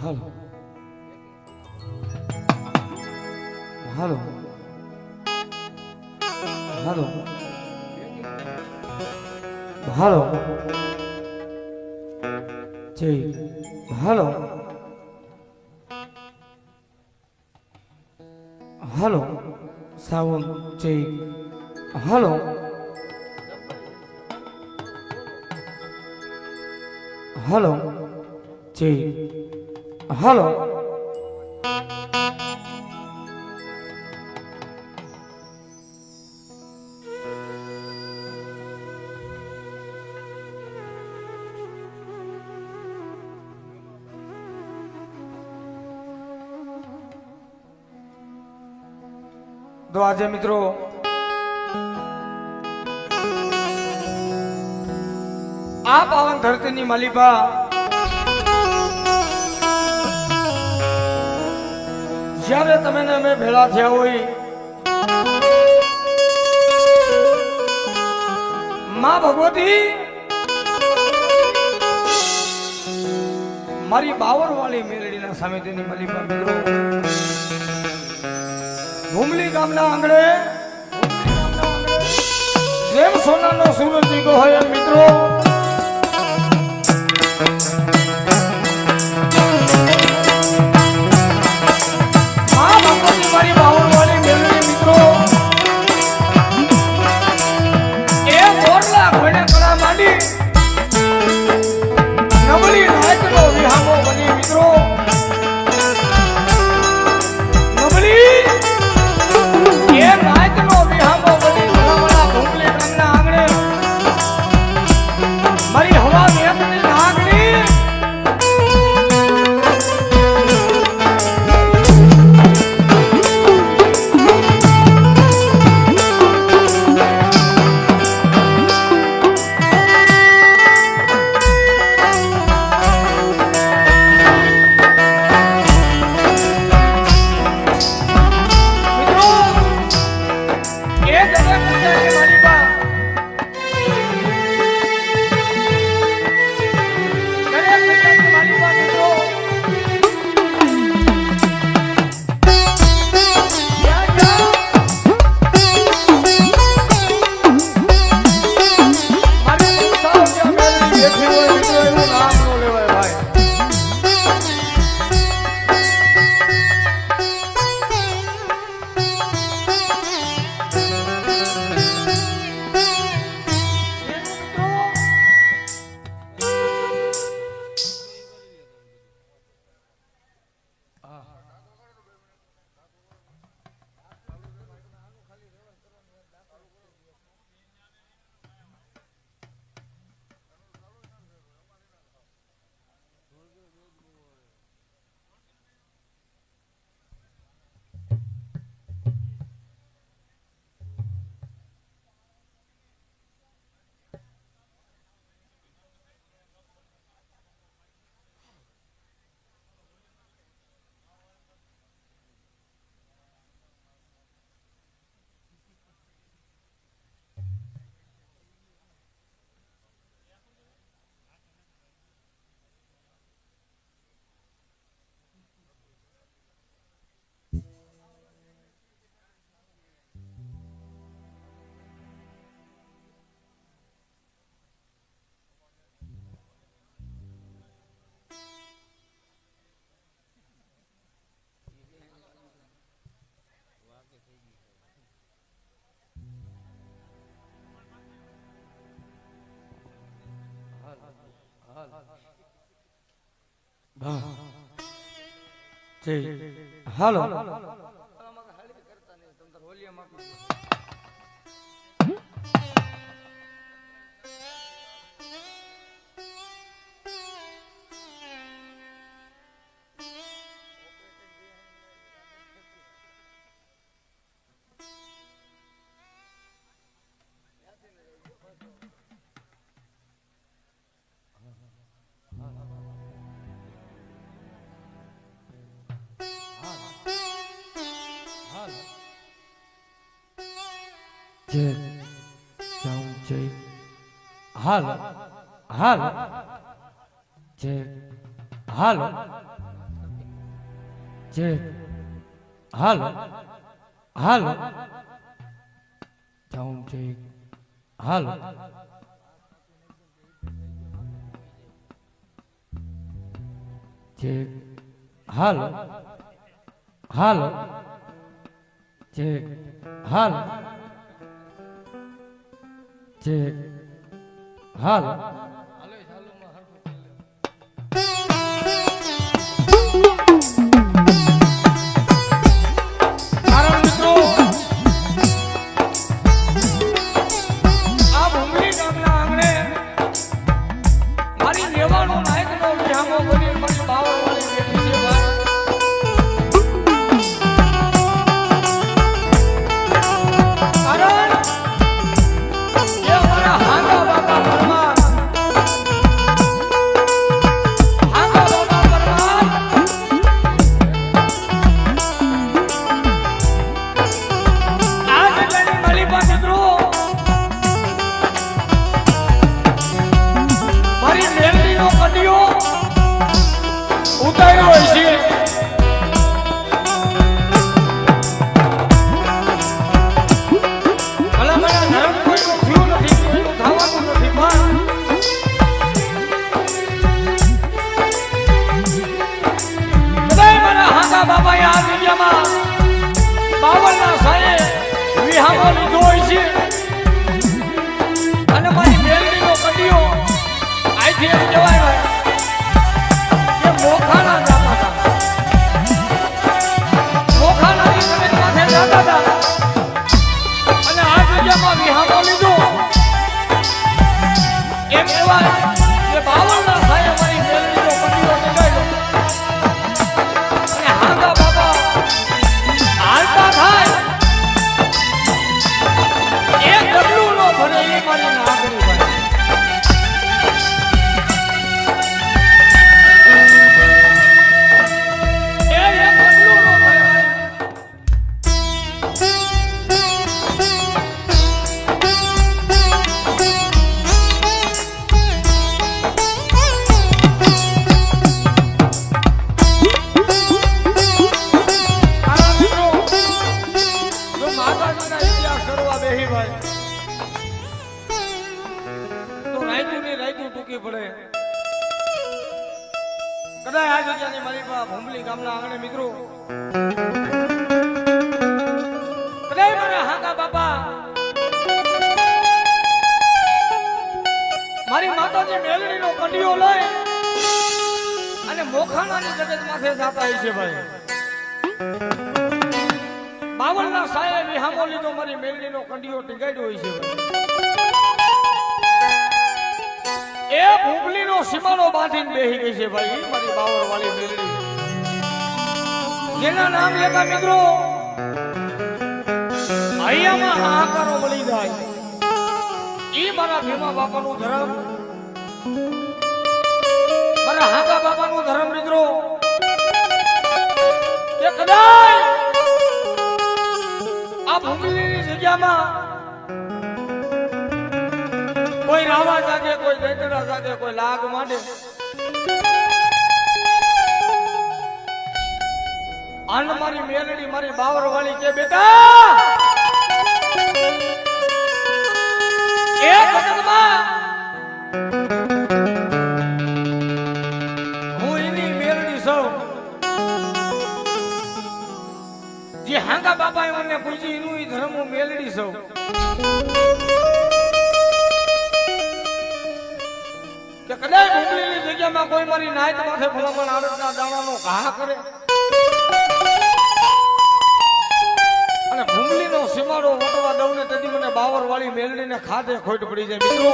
હાલો હાલો હાલો હાલો જય હાલો હાલો સાવન જય હાલો હાલો જય હાલો તો આજે મિત્રો આ પાવન ધરતીની માલિકા જ્યારે તમે ને અમે ભેળા થયા હોય માં ભગવતી મારી બાવર વાળી મેલડીના સામે તેની માલિકા મિત્રો ભૂમલી ગામના આંગણે જેમ સોનાનો સૂરજ નીકળ્યો હોય એમ મિત્રો મારી બાવર વાળી મેલડી મિત્રો એ મોરલા ઘોડે કળા માંડી નબળી નાયકનો વિહામો બની મિત્રો નબળી એ નાયકનો વિહામો બની ભલામણા ભૂમલી ગામના આંગણે મારી હવા મેઘની નાગણી હાલો જય જાઉં જય હાલ હાલ જય હાલ ચેક હાલ હાલ સાઉન્ડ ચેક હાલ ચેક હાલ હાલ ચેક હાલ ચેક હાલ મારી માતાજી મેલડી નો કંડિયો લઈ અને મોખાણાની જગત માથે જાતા હોય છે ભાઈ. બાવળના સાયે વિહામો લીધો મારી મેલડી નો કંડિયો ટીગાડ્યો હોય છે ભાઈ. એ ભૂગલી નો સીમાડો બાંધીને બેહી ગઈ છે ભાઈ મારી બાવળ વાળી મેલડી. જેના નામ લેતા મિત્રો અહીંયામાં હાહાકારો મળી જાય. ઈ મારા ભીમા બાપાનું ધર્મ, મારા હાકા બાપાનું ધર્મ મિત્રો. કે કદાચ આ ભૂમિની જગ્યામાં કોઈ રાવા જાગે, કોઈ દૈતડા જાગે, કોઈ લાગ માંડે, આન મારી મેલડી મારી બાવર વાળી કે બેટા એ જગતમાં હું એની મેલડી સૌ. જે હાંગા બાપાએ મને પૂછી એનું ઈ ધર્મ હું મેલડી સૌ. કે કદાચ ભૂગલીની જગ્યામાં કોઈ મારી નાયત માથે ભલામણ આડતના દાણાનો ઘા કરે અને ભૂગલીનો સીમાડો વટવા દઉં ને તેથી મને બાવર વાળી મેલડીને ખાધે ખોટ પડી જાય મિત્રો.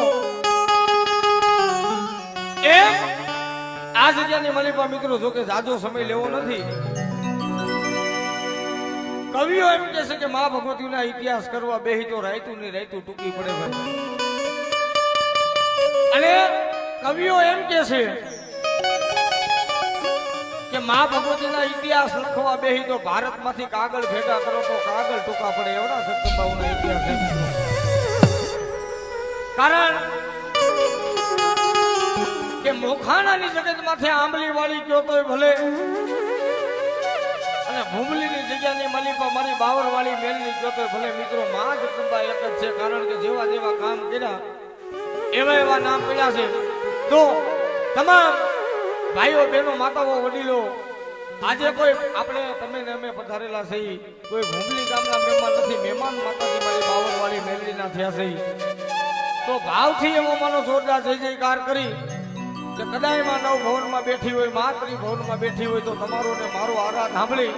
એમ આ જગ્યાની મલીપા મિત્રો જોકે જાજો સમય લેવો નથી. કવિઓ એમ કહે છે કે મા ભગવતીના ઇતિહાસ કરવા બેહી તો રાયતું ને રાયતું ટૂંકી પડે ભાઈ. અને કવિઓ એમ કહે છે કે મા ભગવતીના ઇતિહાસ લખવા બેહી તો ભારતમાંથી કાગળ ભેગા કરો તો કાગળ ટૂંકા પડે એવડા સત્સંગબાઉના ઇતિહાસ છે. કારણ કે મોખાણાની જગત માથે આંબલી વાળી ગયો તોય ભલે ભૂમલીની જગ્યાની માલિકા મારી બાવરવાળી મેલની જોતો ભલે મિત્રો માં જગદંબા એક જ છે, કારણ કે જેવા જેવા કામ કર્યા એવા એવા નામ પડ્યા છે. તો તમામ ભાઈઓ બહેનો માતાઓ વડીલો આજે કોઈ આપણે તમે ને અમે પધારેલા છે કોઈ ભૂમલી ગામના મહેમાન નથી, મહેમાન માતાજી મારી બાવરવાળી મેલડીના થયા છે. તો ભાવથી એવો માનો જોરદાર જય જયકાર કરી કે કદાયમાં નવ ભવનમાં બેઠી હોય, માતરી ભવનમાં બેઠી હોય તો તમારો ને મારો આરાધ સાંભળી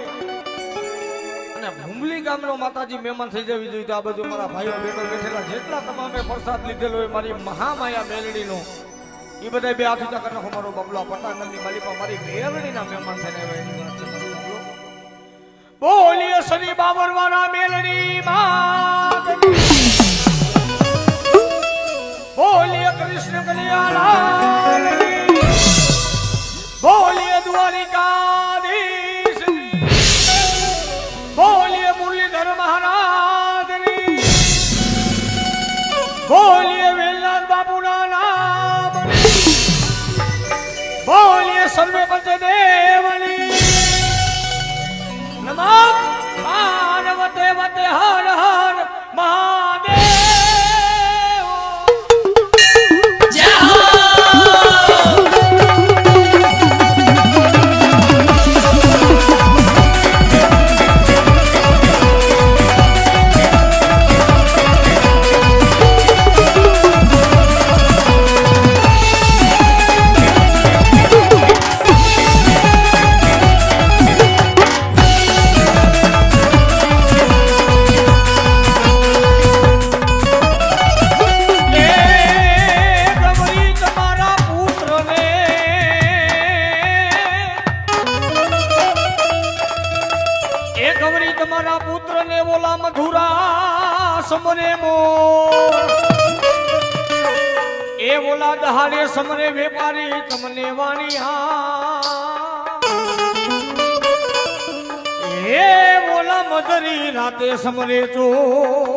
અને ભૂમલી ગામનો માતાજી મહેમાન થઈ જવી જોઈએ. તો આ બધું મારા ભાઈઓ બહેનો બેઠેલા જેટલા તમામે પ્રસાદ લીધેલો હોય મારી મહામાયા મેલડીનો એ બધા બે હાથ ઊંચા કરી નાખો. મારો બબલો પટાંગણની માલિકા મારી મેલડીના મહેમાન થઈને આવ્યા એની વાત છે. બોલીએ શનિ બાવરવાળા મેલડી માતની, બોલીએ કૃષ્ણ કનૈયાલાલની, બોલીએ દ્વારિકાધીશ, બોલીએ મુરલીધર મહારાજની, બોલીએ વેલનાથ બાપુના નામની, બોલીએ સર્વે પંચદેવની. નમઃ પાર્વતે વતે હર હર મહાદેવ. તમારા પુત્ર ને બોલા મધુરા સમરે મોર, એ બોલા દહાડે સમરે વેપારી તમને વાણિયા, એ બોલા મધરી રાતે સમરે ચોર.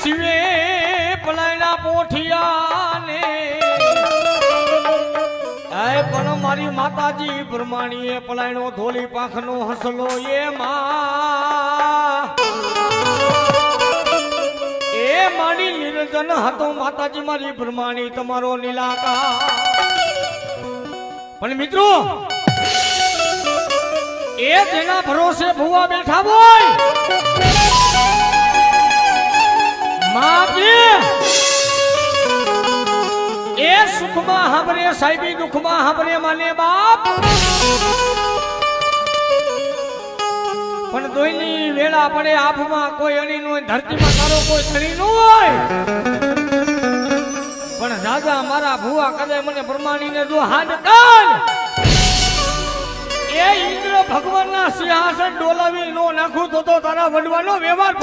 શિવે પલાયના પોઠિયાને આય પણ મારી માતાજી બ્રહ્માણીએ પલાયનો ધોલી પાંખનો હસલો એ મારી નિરંજન હતો માતાજી મારી બ્રહ્માણી તમારો નીલાકા. પણ મિત્રો એ જેના ભરોસે ભુવા બેઠા હોય એ સુખમાં હાંભરે સાહેબી દુઃખમાં હાંભરે માને બાપ. પણ દોઈની વેળા પડે આફમાં કોઈ અણી નો ધરતીમાં તારો કોઈ ધણી નો હોય, પણ રાજા મારા ભુવા કદાચ મને પ્રમાણીને જો હાથ કર એ ઇન્દ્ર ભગવાનના સિંહાસન ડોલાવી નો નાખું તો તારા વડવાનો વ્યવહાર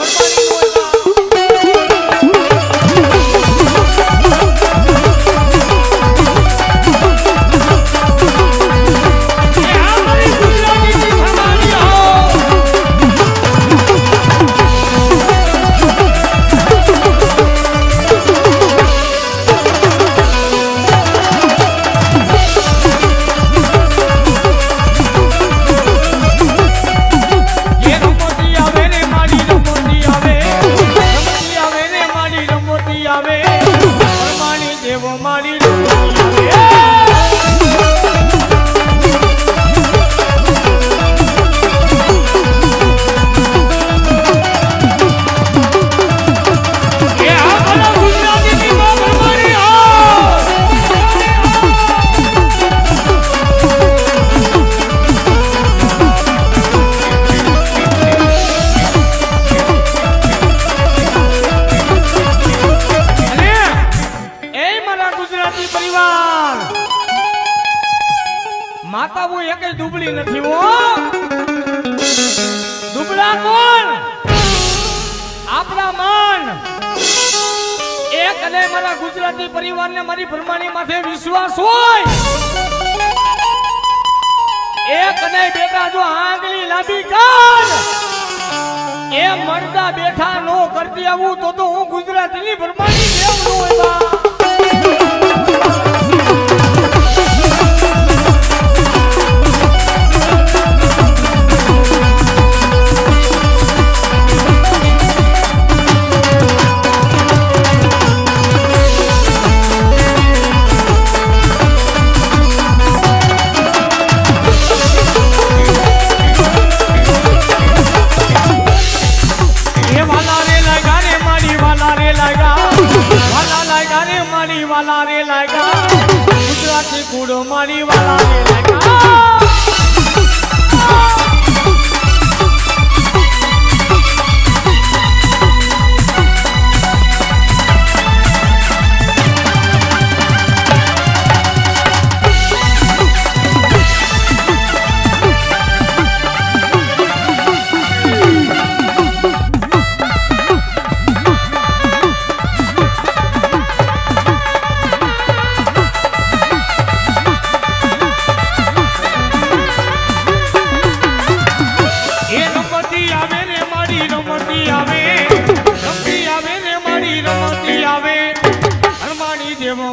પ્રમાણી નો માતા હું એક દુબળી નથી હો. દુબળા કોણ? આપણા મન. એક અને મારા ગુજરાતી પરિવારને મારી બ્રહ્માની માથે વિશ્વાસ હોય, એક અને બેટા જો આંગળી લાંબી કર એ મરદા બેઠા નો કરતી આવું તો હું ગુજરાતીની બ્રહ્માની દેવ નો હોય. વાલા રે લાગા ગુજરાતી કુડો મારી વાલા રે લાગા.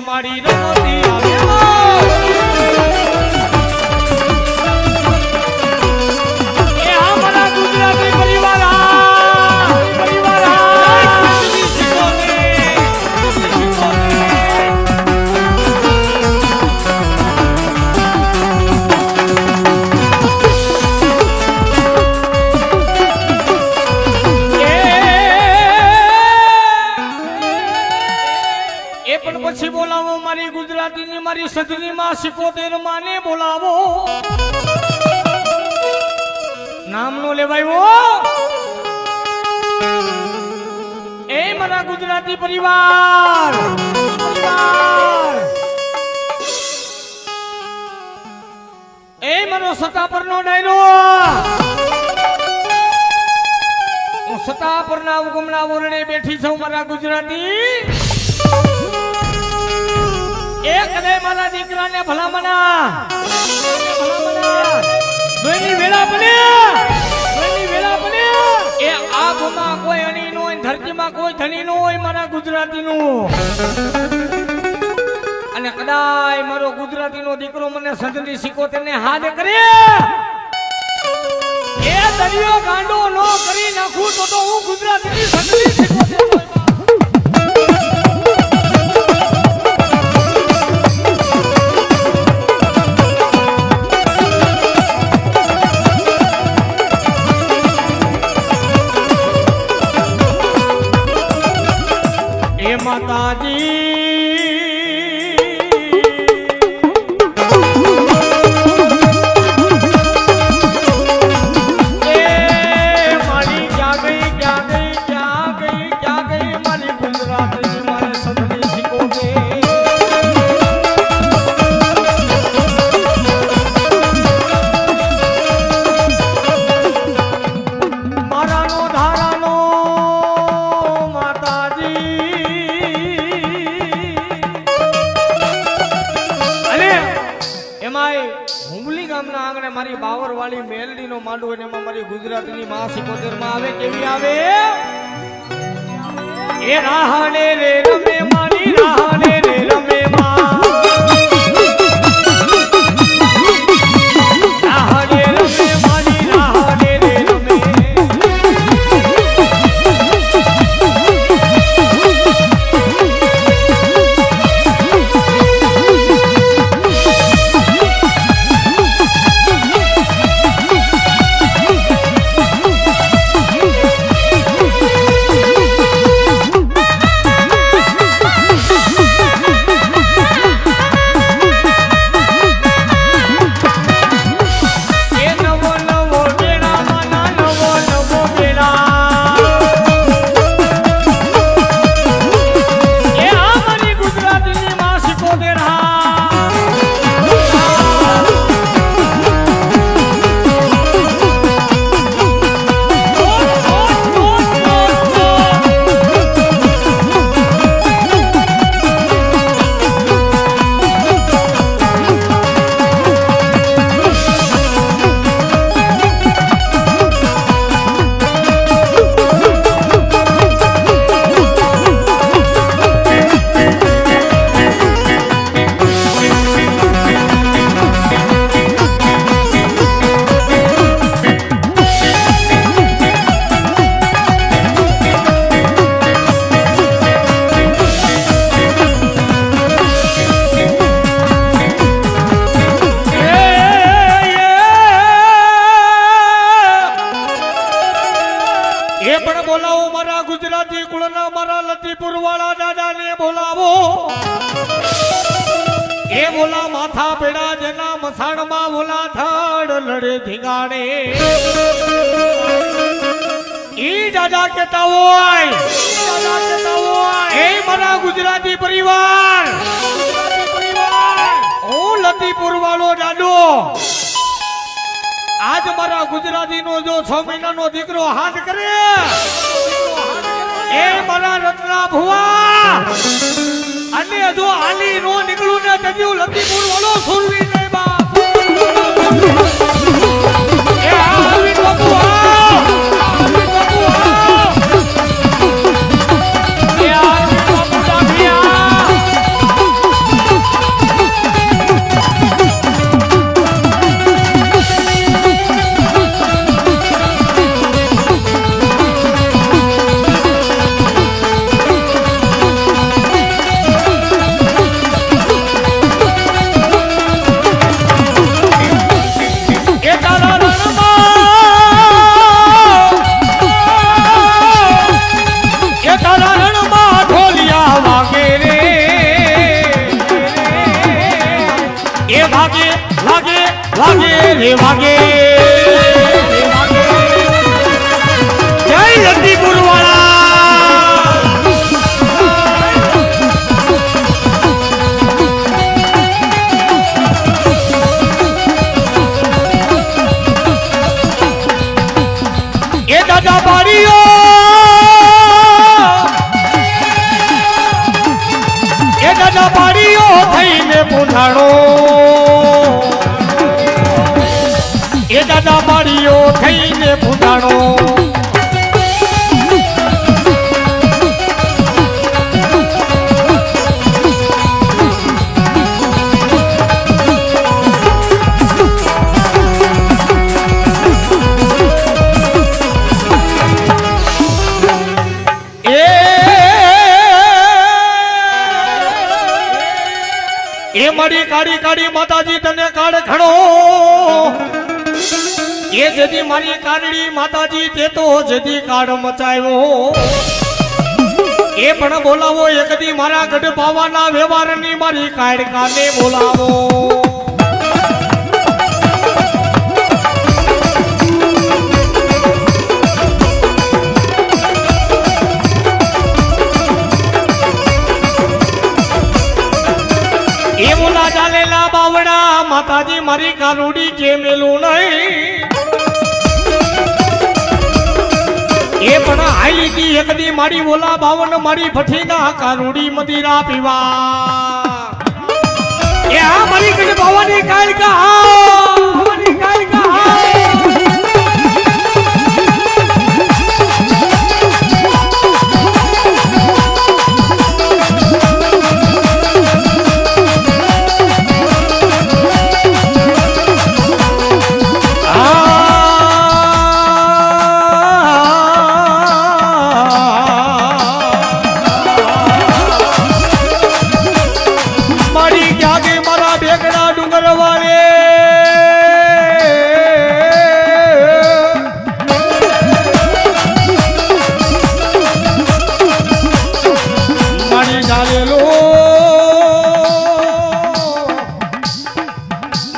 મારી રમતી આવે એ અમારા ગુજરાતી પરિવાર પછી બોલાવો મારી ગુજરાતીની મારી સજની માં 77 માને બોલાવો. નામ નો લેવાયો એ મારા ગુજરાતી પરિવાર એ મારો સતાપરનો ડાયરો. હું સતાપરના ઉગમણા ઓરડે બેઠી છું મારા ગુજરાતી. એક ને મારા દીકરાને ભલામણા દોઈની વેળા બને એ આબમાં કોઈ અણી નો હોય, ધરતીમાં કોઈ ધણી નો હોય મારા ગુજરાતીનું. અને કદાચ મારો ગુજરાતીનો દીકરો મને સજની 77 ને હાથ કરે એ દરિયો ગાંડો નો કરી નાખું તો હું ગુજરાતીની સજની 77 માતાજી મારી બાવરવાળી મેલડી નો માંડવો અને એમાં મારી ગુજરાતીની માં 77 માં આવે. કેવી આવે એ રાહણે રે રમે મારી રાહણે રે રમે માં રાહણે રમે મારી રાહણે રે રમે. બોલા માથા પેડા જેના મસાણમાં બોલા થડ લડે ધીંગાણે ઈ દાદા કેતા હોય એ મારા ગુજરાતી પરિવાર હું લતીપુર વાળો દાદો આજ મારા ગુજરાતી નો જો 6 મહિનાનો દીકરો હાથ કરે એ મારા રત્ના ભુવા અને જો હાલી નો નીકળું ને તજુ લતીપુર વાળો સુરવી ને બાપ એ આવી બાપુ આવી બાપુ એ આવી બાપુ દામિયા વાગે જય લતીપુર વાળા એ દાદા બારીઓ થઈને પૂંઠાણો એ દાદા બાળીઓ થઈને પૂંઠાણો એ મારી કાળી કાળી માતાજી તને કાળ ખડો એ જેથી મારી કાનડી માતાજી તે તો જેથી કાળ મચાવ્યો એ પણ બોલાવો એકદી મારા ગઢ પાવાના વ્યવહારની મારી કાળ કાને બોલાવો એ બોલા ચાલેલા બાવડા માતાજી મારી કાનુડી કે મેલું નહીં એ પણ આઈ કી એકદી મારી બોલા બાવન મારી ભઠીના કાનુડી મદીરા પીવા એ આ મારી કને બાવાની કાળકા બાવાની કાળકા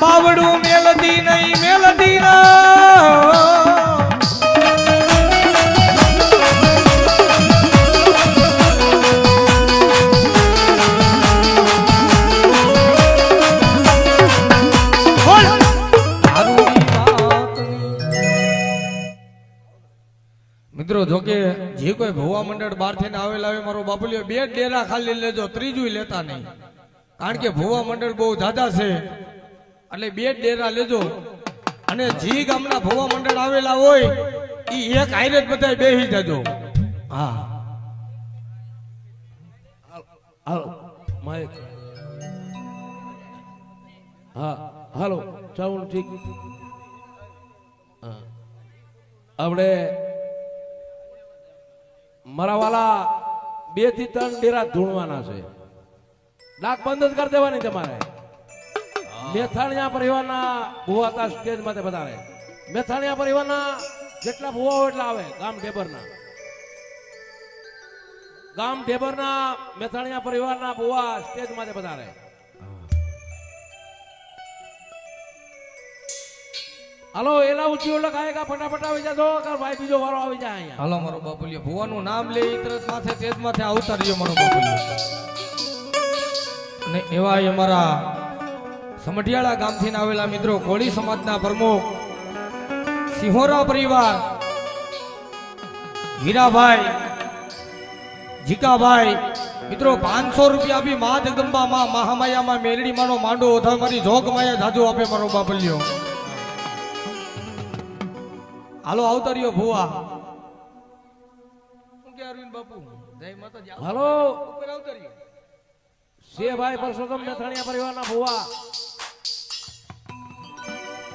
બાવડું મેલતી નહીં મેલતી મિત્રો જોકે જે કોઈ ભુવા મંડળ બહાર થઈને આવેલા હોય મારો બાપુલિયો 2 ડેરા ખાલી લેજો ત્રીજું લેતા નહીં કારણ કે ભુવા મંડળ બહુ જાજા છે એટલે 2 ડેરા લેજો અને જી ગામના ભુવા મંડળ આવેલા હોય ઈ એક હારે જ બધા બેહી જજો હા હાલો માઈક હા હાલો સાઉન્ડ ઠીક હા આપણે મારા વાલા 2 થી 3 ડેરા ધૂણવાના છે ડાક બંધ જ કરી દેવાની તમારે મેથાણિયા પરિવારના ભુવાતા સ્ટેજ માટે બતાવે મેથાણિયા પરિવારના જેટલા ભુવાઓ એટલા આવે ગામ ઢેબરના મેથાણિયા પરિવારના ભુવા સ્ટેજ માટે બતાવે હાલો એલા ઊંચી ઓલા ગાયકા ફટાફટ આવી જાજો કર ભાઈ બીજો વારો આવી જાય અહીંયા. હાલો મારો બાપુલિયો ભુવાનું નામ લે ઈ તરત માથે તેજ માથે આવતા રહ્યો મારો બાપુલિયો. ને એવા અમારા સમઢિયાળા ગામથી આવેલા મિત્રો કોળી સમાજના પ્રમુખ સિંહોરા પરિવાર હીરાભાઈ જીકાભાઈ મિત્રો 500 રૂપિયા આપી મા જગદંબા માં મહામાયામાં મેરડી માનો માંડો ઓથા મારી જોગ માયા જાજુ આપે મારો બાપલિયો. હાલો આવતા રહ્યો ભુવા. શું કે અરવિંદ બાપુ જય માતાજી. હાલો ઉપર આવતા રહ્યો. શેભાઈ પરસોત્તમ મેથાણીયા પરિવારના ભુવા.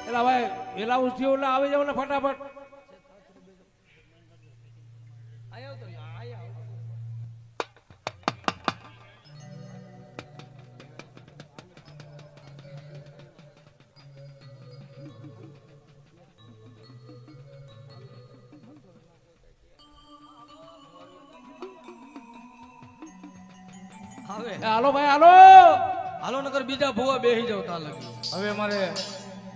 એલા ભાઈ એલા ઊંચી ઓલા આવી જાવ ને ફટાફટ. આયા આવતા રહ્યો. આયા હવે હાલો ભાઈ હાલો. હાલો નગર બીજા ભુવા બેહી જાવ તા લગી. હવે મારે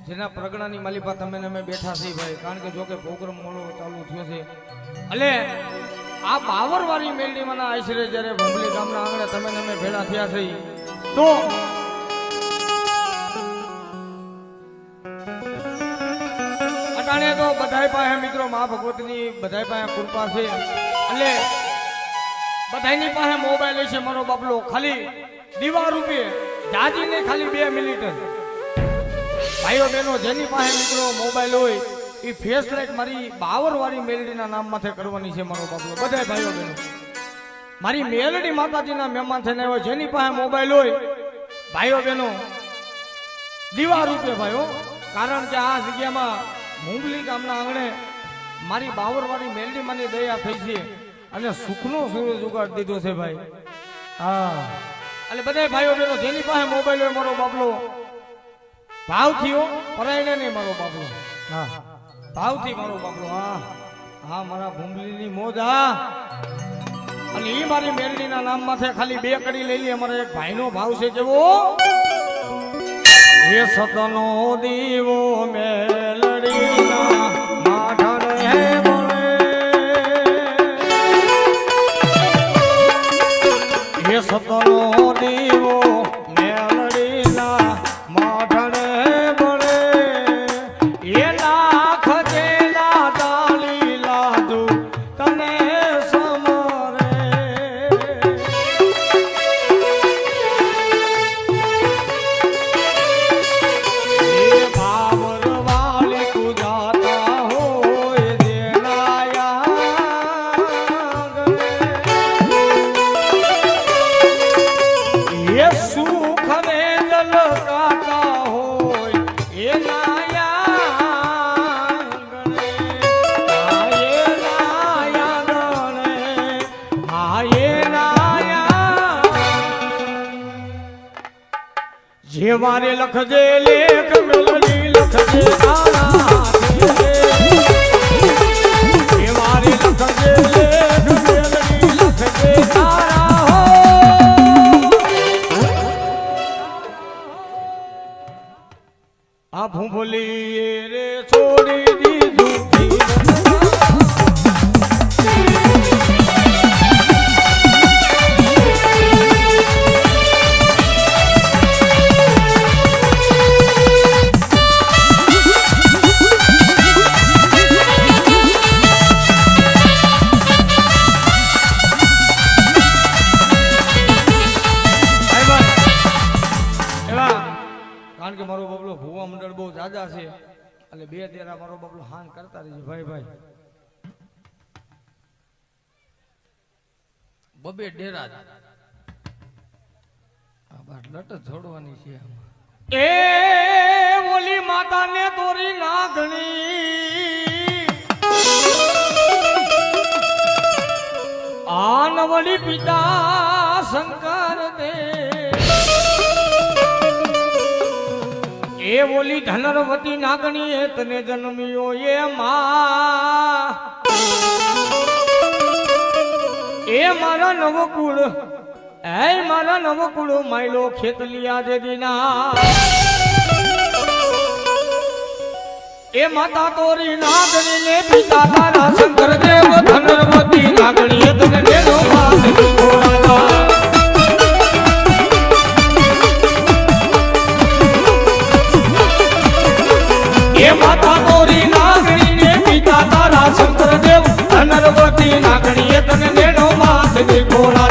જેના પ્રગણાની માલિપા તમે ને અમે બેઠા છીએ ભાઈ, કારણ કે જો કે પ્રોગ્રામ મોડો ચાલુ થયો છે. એટલે આ બાવરવાળી મેલડીમાંના આશરે જ્યારે ભૂંગલી ગામના આંગણે તમે ને અમે ભેળા થયા છે તો અટાણે તો બધાય પાસે મિત્રો મા ભગવતીની બધાય પાસે કૃપા છે. એટલે બધાની પાસે મોબાઈલ છે મારો બાપલો. ખાલી દીવા રૂપે જાજીને ખાલી 2 મિનિટ ભાઈઓ બહેનો જેની પાસે મિત્રો મોબાઈલ હોય એ ફેસ લાઈટ મારી બાવરવાળી મેલડીના નામ માથે કરવાની છે મારો બાપલો. બધાય ભાઈઓ બહેનો મારી મેલડી માતાજીના મહેમાન થઈને આવ્યો જેની પાસે મોબાઈલ હોય ભાઈઓ બહેનો દીવા રૂપે ભાઈઓ. કારણ કે આ જગ્યામાં મુંગલી ગામના આંગણે મારી બાવરવાળી મેલડીમાંની દયા થઈ છે અને સુખનો સૂરજ ઉગાડી દીધો છે ભાઈ. હા એટલે બધા ભાઈઓ બહેનો જેની પાસે મોબાઈલ હોય મારો બાપલો ભાવથી હો પરાયણે નહીં મારો બાપલો. હા ભાવથી મારો બાપલો. હા હા મારા ભૂંગલીની મોજ. હા અને એ મારી મેલડીના નામ માથે ખાલી 2 કડી લઈ લે. અમારા એક ભાઈનો ભાવ છે જેવો એ સતનો દીવો મેલડીના માઢણ હે સતનો દીવો મેલડીના માઢણે બળે એ લાખ જેલા દાલી લાદુ તને સમરે. એ ભાવર વાલી કુજાતા હોય દેનાયા સુખ ને જલકાતા હોય એ નાયા ગણે. એ નાયા ગણે. હા એ નાયા જે મારે લખજે લેખ મેલડી લખજે તારા હાથે. જે મારે લખજે લેખ મેલડી લખજે તારા હો. આ ભૂંભલી રે છોડી દીધું કારણ કે મારો બાબલો ભુવા મંડળ બહુ જાજા છે એટલે 2 તેરા મારો બાબલો હાન કરતા રહેજો ભાઈ ભાઈ. બબે ડેરા આ બાર લટ જોડવાની છે. એ ઓલી માતાને તોરી નાગણી આન વળી પિતા શંકર દે એ બોલી ધનરવતી નાગણી એ તને જન્મ્યો એ માં એ મારા નવકુળ એ મારા નવકુળ માયલો ખેતલિયા દે દીના એ માતા તોરી નાગણી ને પિતા તારા શંકર દેવ ધનવતી નાગણી તને દેનો માત ઘોરાતા એ માતા તોરી નાગણી ને પિતા તારા શંકર દેવ ધનવતી નાગણી તને દેનો માત ઘોરાતા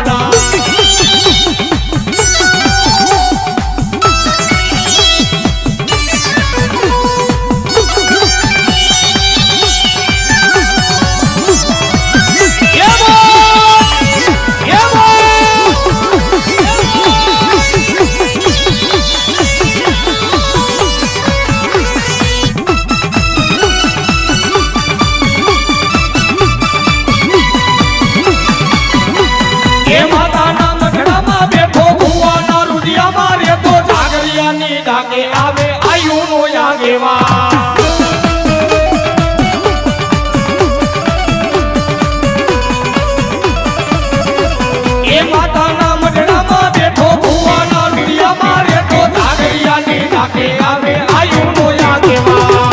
ડાકે આવે આયુ નો આગેવા એ માતાના મઢડામાં બેઠો ભુવાના રૂડિયામાં રહેતો ઝાગરિયાની ડાકે આવે આયુ નો આગેવા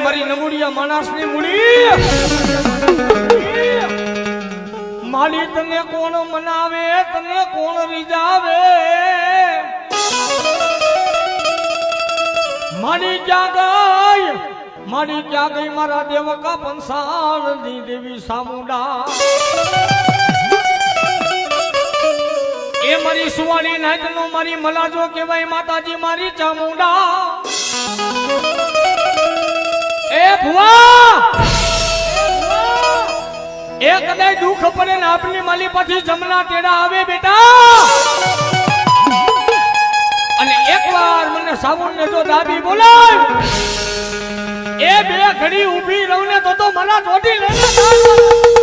મારી નમુડિયા માણસની મુડી માલી તને કોણ મનાવે તને કોણ રીઝાવે મારી ક્યાં ગઈ મારા દેવકા પંસાળ ની દેવી સામુંડા એ મારી સુવાળી નાચનો મારી મલાજો કહેવાય માતાજી મારી ચામુંડા એ ભુવા એ કદાચ દુઃખ પડે ને આપની માલી પછી જમના તેડા આવે બેટા અને એકવાર મને સાબુન ને જો દાબી બોલાય એ બે ઘડી ઊભી રહું ને તો મને ચોટી લઈને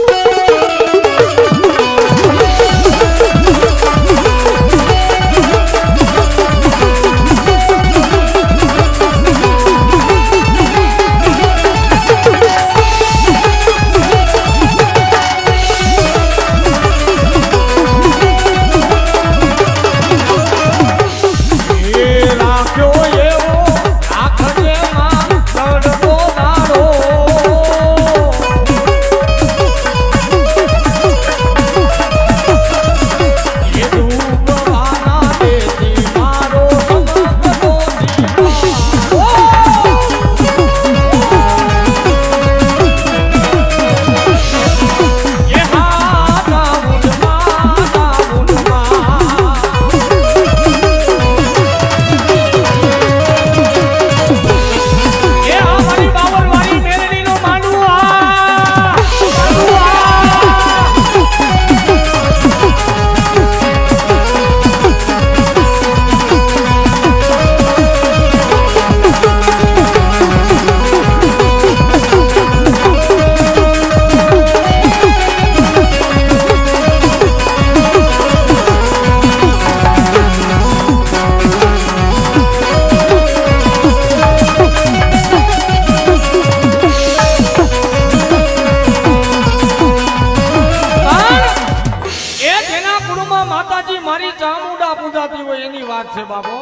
મારી ચામુંડા પૂજાતી હોય એની વાત છે બાબો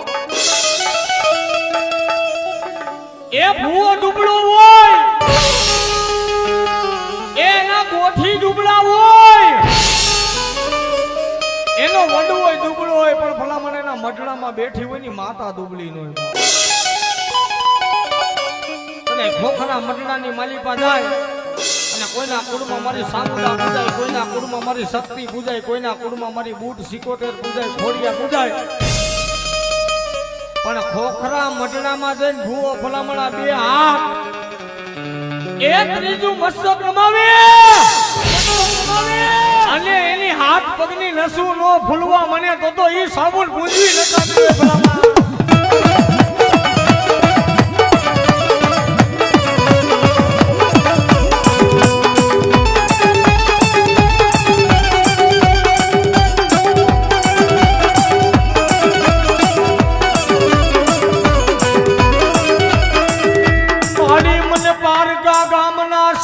એ ભૂવો ડૂબળો હોય એના ગોઠી ડૂબળા હોય એનો વડો હોય ડૂબળો હોય પણ ભલામણ એના મઢડામાં બેઠી હોય ની માતા ડૂબળી નો અને ખોખરા મઢડાની માલિપા જાય અને કોઈના કુળમાં મારી સામુંડા પૂજાય કોઈના કુળમાં મારી શક્તિ પૂજાય કોઈના કુળમાં મારી બૂટ સિકોતેર પૂજાય ખોડિયા પૂજાય પણ ખોખરા મઢડામાં જઈને ભૂવો ભલામણા બે હાથ એ ત્રીજું મસ્તક નમાવે અને એની હાથ પગની નસું નો ભૂલવા મને તો ઈ સાબુન પૂજવી નતા ભલામણા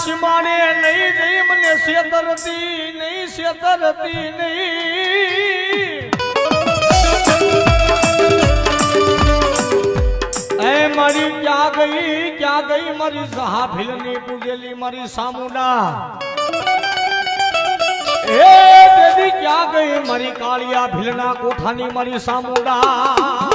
સીમાડે લઈ જઈ મને છેતરતી નહીં એ મારી ક્યાં ગઈ મારી સહા ભીલની પૂજેલી મારી સામુંડા એ દેવી ક્યાં ગઈ મારી કાળિયા ભીલના કોઠાની મારી સામુંડા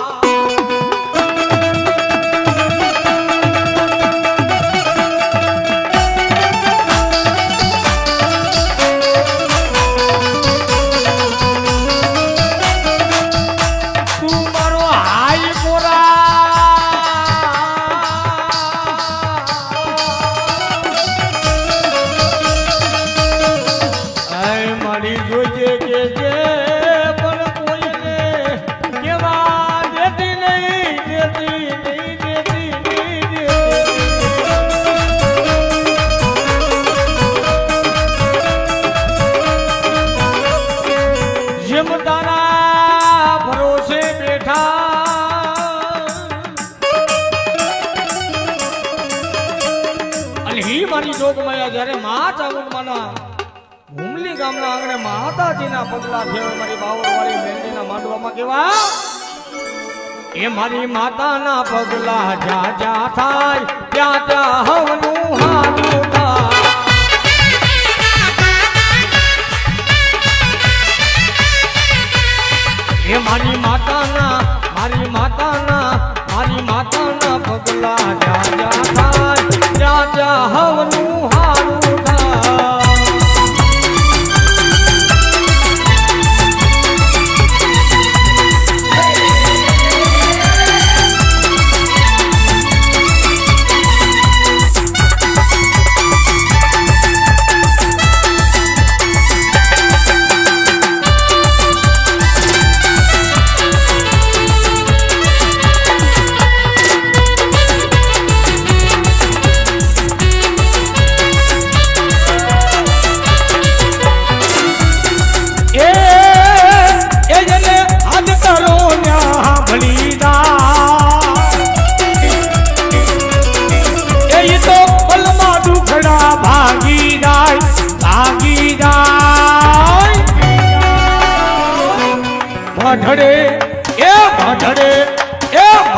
જ્યારે મા ચામુંડમાના હુમલી ગામના આંગણે માતાજીના પગલા થયો મારી બાવળવાળી મેંદીના માંડવામાં કેવા એ મારી માતાના પગલા જા જા થાય ત્યાં ત્યાં હવનું હારું થાય એ મારી માતાના પગલા જા જા થાય ત્યાં ત્યાં હવનું હારું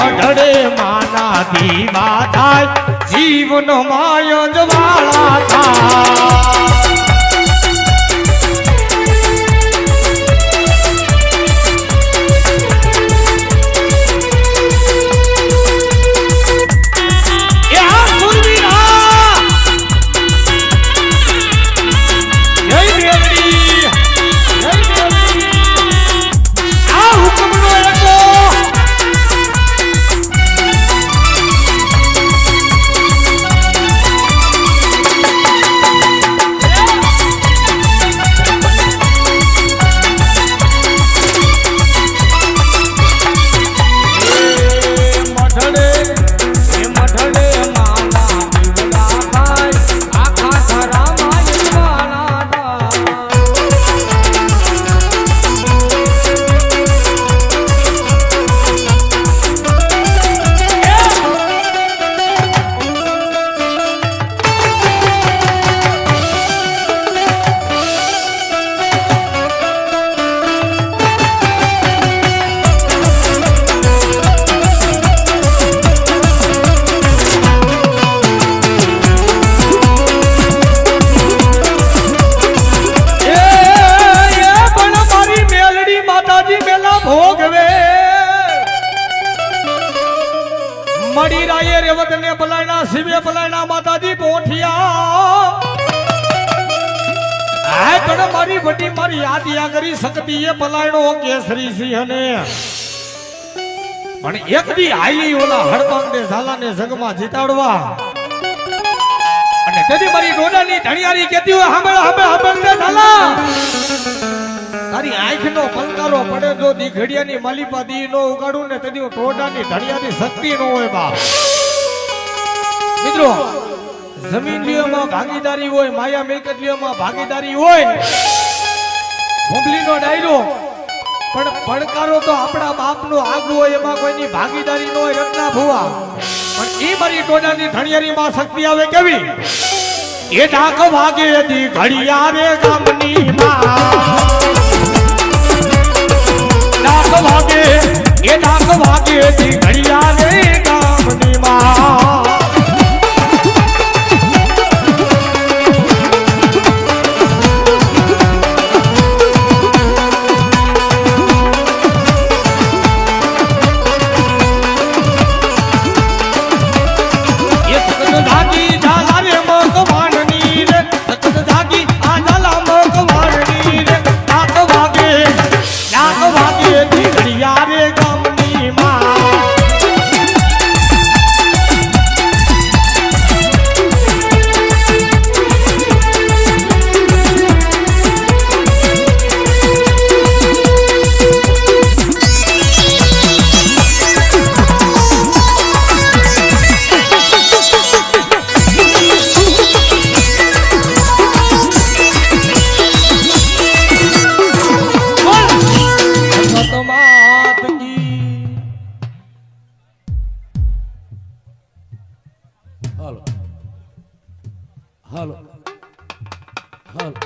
મઢડે માના દીવા થાય જીવનો માયો જવાળા થાય શિવે પલાયના માતાજી પોઠિયા આ પણ મારી વટી મારી આદિયા કરી શકતી એ પલાયણો કેસરી સિંહ ને પણ એક દી આઈ ઓલા હડબાંગને ઝાલાને જગમાં જીતાડવા અને તેથી મારી ડોડાની ધણિયારી કહેતી હોય હાંભળ ને ઝાલા તારી આંખનો પલકારો પડે જો દી ઘડિયાની માલિપા દી નો ઉગાડું ને તેથી ડોડાની ધણિયાની શક્તિ નો હોય બા મિત્રો જમીન લીઓમાં ભાગીદારી હોય માયા મિલકત લીઓમાં ભાગીદારી હોય હુંબલીનો ડાયરો પણ પડકારો તો આપણા બાપનો આગુ હોય એમાં કોઈની ભાગીદારી ન હોય રત્ના ભુવા પણ ઈ મારી ટોડાની ધણિયારીમાં શક્તિ આવે કેવી એ ડાક વાગે દી ઘડિયા રે ગામની માં ડાક વાગે એ ડાક વાગે દી ઘડિયા રે ગામની માં હાલો હાલો હાલો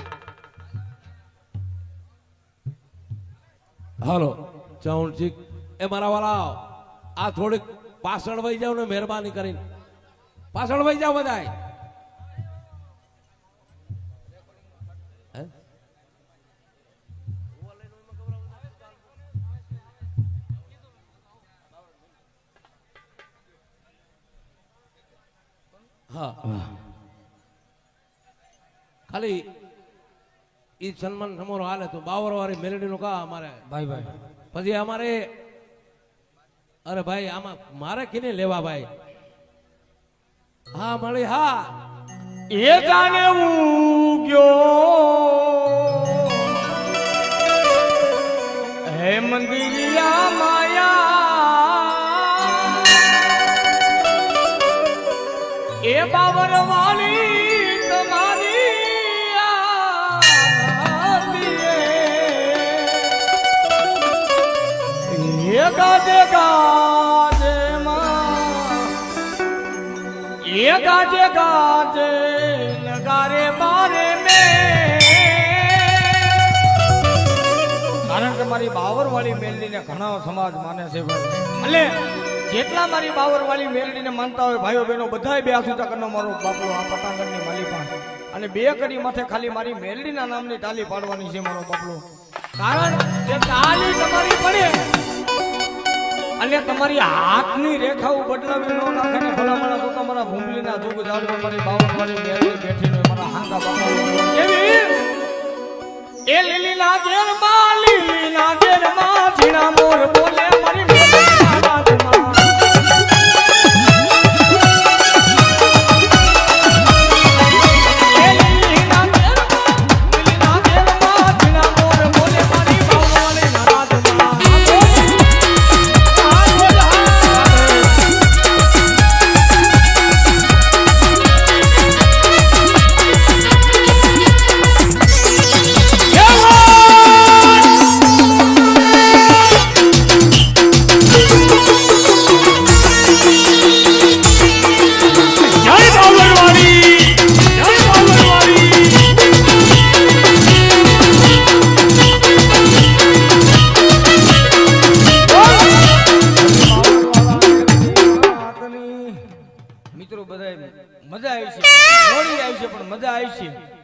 હાલો ચાઉણજી એ મારા વાળા આ થોડીક પાછળ વહી જાવ ને મહેરબાની કરીને પાછળ વહી જાવ બધાય હા ખાલી ઈ સન્માન તમારો હાલે તો બાવર વાળી મેલેડી નું કા અમારે ભાઈ ભાઈ પછી અમારે અરે ભાઈ આમાં મારે કિને લેવા ભાઈ હા મળી હા એ જાણે હું ગયો હે મંદિરિયા માયા એ બાબર વાળી તમારી એ ગાજે ગાજે માં એ ગાજે ગાજે નગારે મારે મેં કારણ કે મારી બાવરવાળી મેલડીને ઘણા સમાજ માને છે ભાઈ એટલે જેટલા મારી બાવરવાળી મેલડીને માનતા હોય ભાઈઓ બહેનો બધાય બે આસુતા કરનો મારો બાપલો આ પટાંગણની માલિકા અને બે કડી માથે ખાલી મારી મેલડીના નામની તાલી પાડવાની છે મારો બાપલો કારણ કે તાલી તમારી પડે અને તમારી હાથની રેખાઓ બદલાવી નો નાખે ને ભલામણા તો તમારા ભૂંગલીના જુગ જાડવા મારી બાવરવાળી મેલડી બેઠીને મારા હાંગા બાપા કેવી એ લીલીના ઘેરમાં ઝીણા મોર બોલે મારી મેલડીના વાતમાં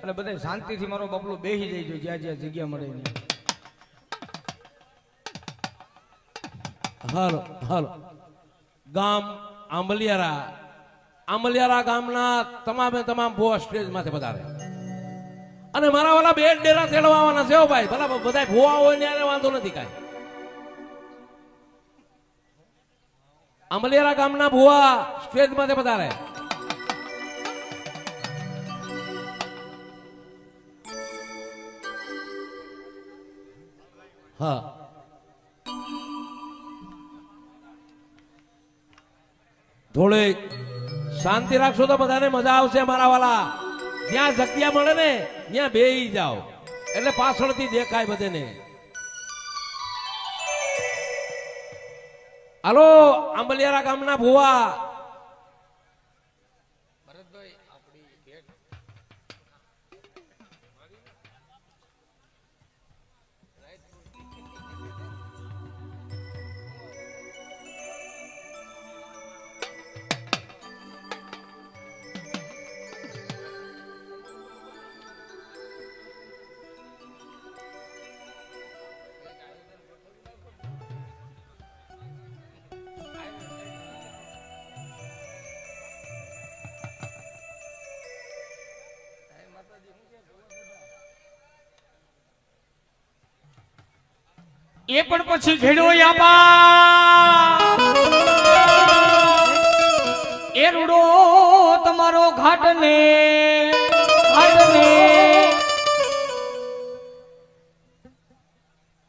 અને બધા શાંતિથી મારો બાપલો બેહી જઈજો જ્યાં જ્યાં જગ્યા મળે હાલો હાલો ગામ આંબલિયારા ગામના તમામે તમામ ભુવા સ્ટેજ માંથી પધારે અને મારા વાલા બે ડેરા તેડવાના છે ભાઈ બરાબર બધા ભુવા હોય ને વાંધો નથી કાંઈ આંબલિયારા ગામના ભુવા સ્ટેજ માંથી પધારે હા થોડી શાંતિ રાખશો તો બધાને મજા આવશે મારા વાલા જ્યાં જગ્યા મળે ને ત્યાં બેહી જાઓ એટલે પાછળથી દેખાય બધાને હાલો આંબલિયારા ગામના ભુવા એ પણ પછી ઘેડો આપા એ રૂડો તમારો ઘાટને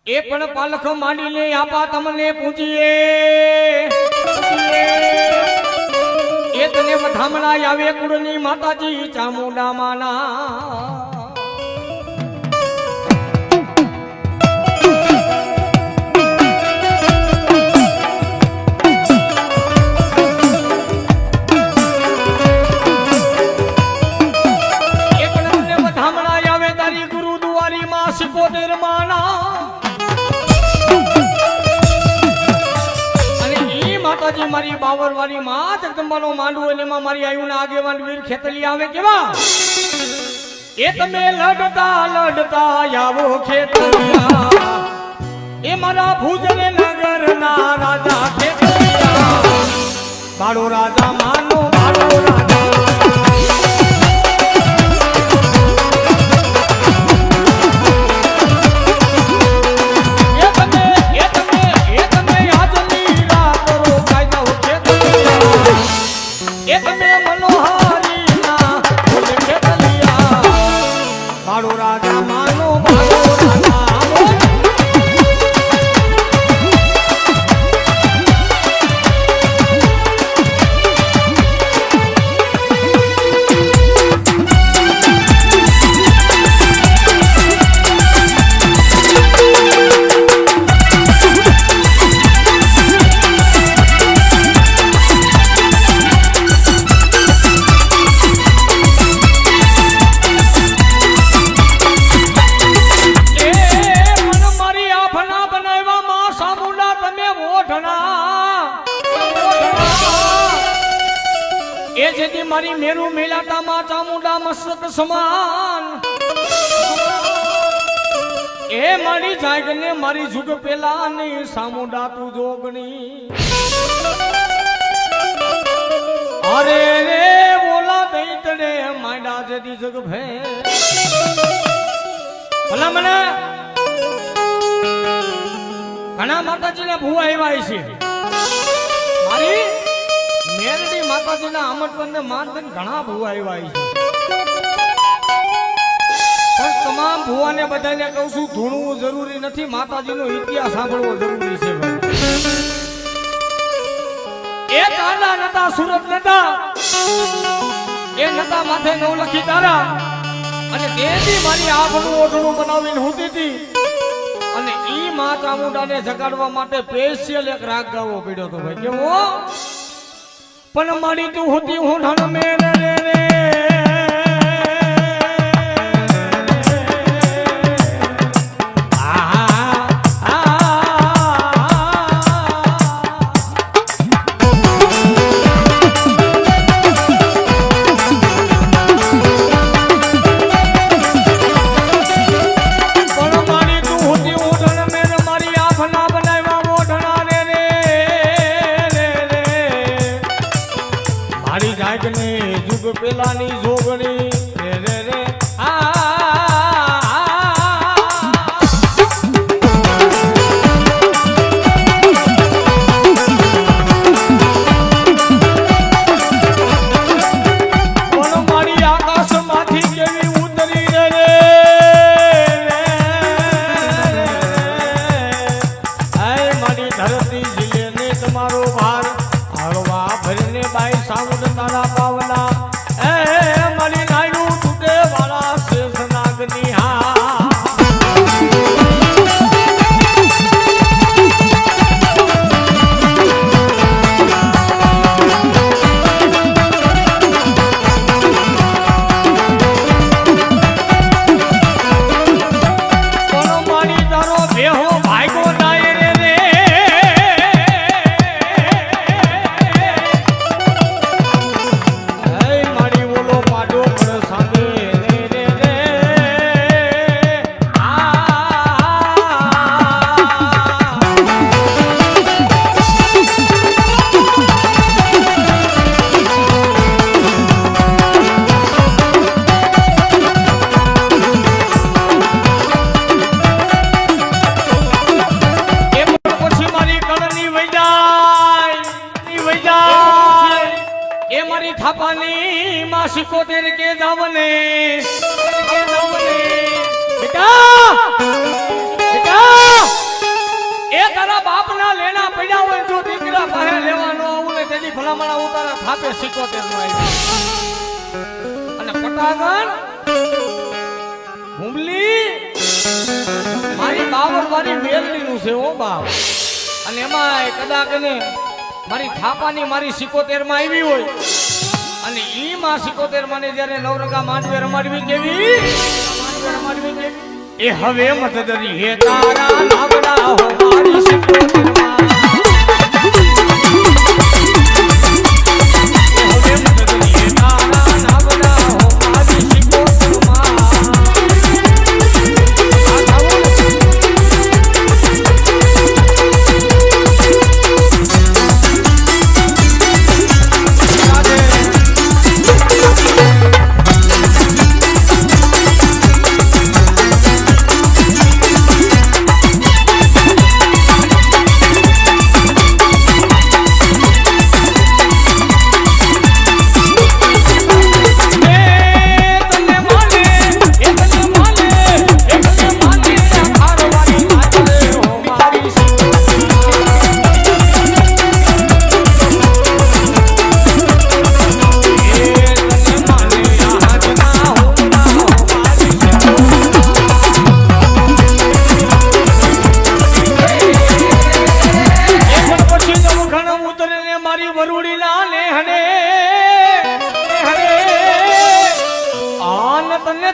એ પણ પાલખ માંડીને આપા તમને પૂજીએ એ તને વધામણા આવે કુળની માતાજી ચામુંડા માના સિકોતેર માના અને ઈ માતાજી મારી બાવરવાળી માં જગદંબાનો માંડવો એટલે એમાં મારી આયુના આગેવાન વીર ખેતલી આવે કેવા એ તમે લડતા આવો ખેતલિયા એ મારા ભુજને નગરના રાજા ખેતલિયા બાળો રાજા માનો બાળો રાજા મારી મેરુ મેલાતા માં ચામુંડા મસ્તક સમાન એ મારી જાગને મારી જુગ પેલા ની સામુંડા તું જોગણી અરે રે બોલા દઈતડે માંડા જેદી જગ ભે ભલા મને ઘણા માતાજીના ભૂવા આવ્યા છે મારી મેરડી માતાજીના આમંત્રણને માનતન ઘણા ભૂવા આવ્યા છે પણ તમામ ભૂવાને બધાને કહું છું ધૂણવું જરૂરી નથી માતાજીનો ઇતિહાસ સાંભળવો જરૂરી છે ભાઈ એ તાંડા નતા સુરત નતા એ નતા માથે નવલખી તારા અને તેથી મારી આભનું ઓઢણું બનાવીને હોતી હતી અને ઈ માં ચામુંડાને જગાડવા માટે સ્પેશિયલ એક રાગ ગાવો પડ્યો તો ભાઈ કેવો પણ મારી તું હોતી હોઠણ મેરે રે રે પેલાની જોગણી રે રે રે મારી આકાશ માંથી કેવી ઉતરી રે રે મારી ધરતી જીલે ને તમારો ભાર હળવા ભરીને બાઈ સામુદ તારા પાવના મારી નાયનું તૂટે વાળા કે જાવને બેટા બેટા એ તારા બાપના લેણા પડ્યા હોય જો દીકરા પાસે લેવાનો આવું ને તેની ભલામણ ઉતારા થાપે 77 નો આવી અને પટાગણ હુમલી મારી બાવર વાળી મેલડી નું છે ઓ બાપ અને એમાં કદાચ ને મારી થાપાની મારી 77 માં આવી હોય અને ઈ માં 77 માં ને જ્યારે નવરંગા માંડવે રમાડવી કેવી એ હવે મતદરી હે તારા નાવડા હો મારી 77 માં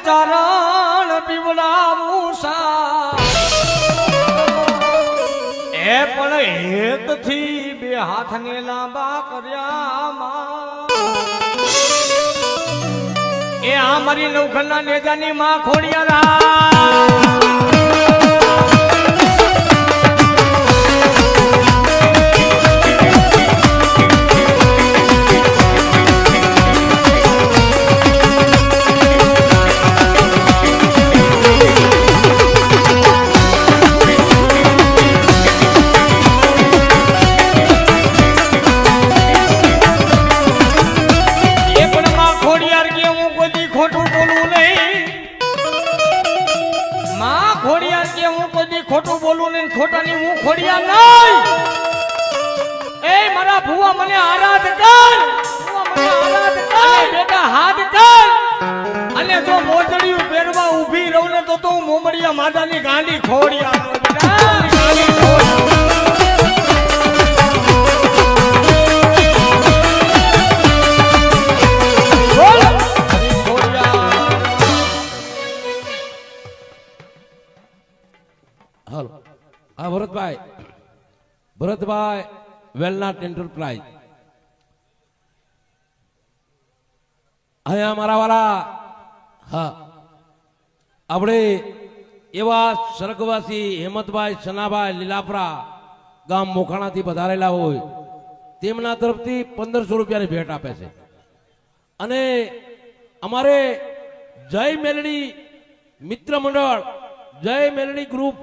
ચારણ પીવડાવું સા એ પણ હેતથી બે હાથને લાંબા કર્યા એ આ મારી નવખંડના નેજાની માં ખોડિયારા ખોટું બોલું ને ખોટાની હું ખોડિયા નહીં એ મારા ભુવા મને આરાધ કર બેટા હાથ કર અને જો મોજડીયું પહેરવા ઊભી રહું ને તો હું મોમડિયા માદાની ગાંડી ખોડિયા બેટા ગાંડી હા ભરતભાઈ વેલનાથ એન્ટરપ્રાઇઝ અહીંયા મારા વાળા હા આપણે એવા સ્વર્ગવાસી હેમંતભાઈ સનાભાઈ લીલાપરા ગામ મોખાણાથી પધારેલા હોય તેમના તરફથી 1500 રૂપિયાની ભેટ આપે છે અને અમારે જય મેલડી મિત્ર મંડળ જય મેલડી ગ્રુપ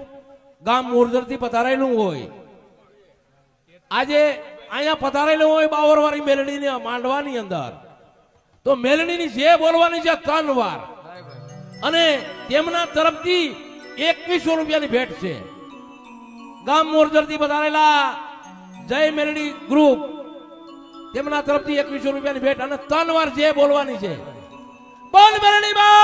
ગામ મોરજરથી પધારેલું હોય આજે અહીંયા પધારેલું હોય બાવરવાળી મેલડીને માંડવાની અંદર તો મેલડીની જે બોલવાની છે 3 વાર અને તેમના તરફથી 2100 રૂપિયાની ભેટ છે ગામ મોરજરથી પધારેલા જય મેલડી ગ્રુપ તેમના તરફથી 2100 રૂપિયાની ભેટ અને 3 વાર જે બોલવાની છે બોલ મેલડી બા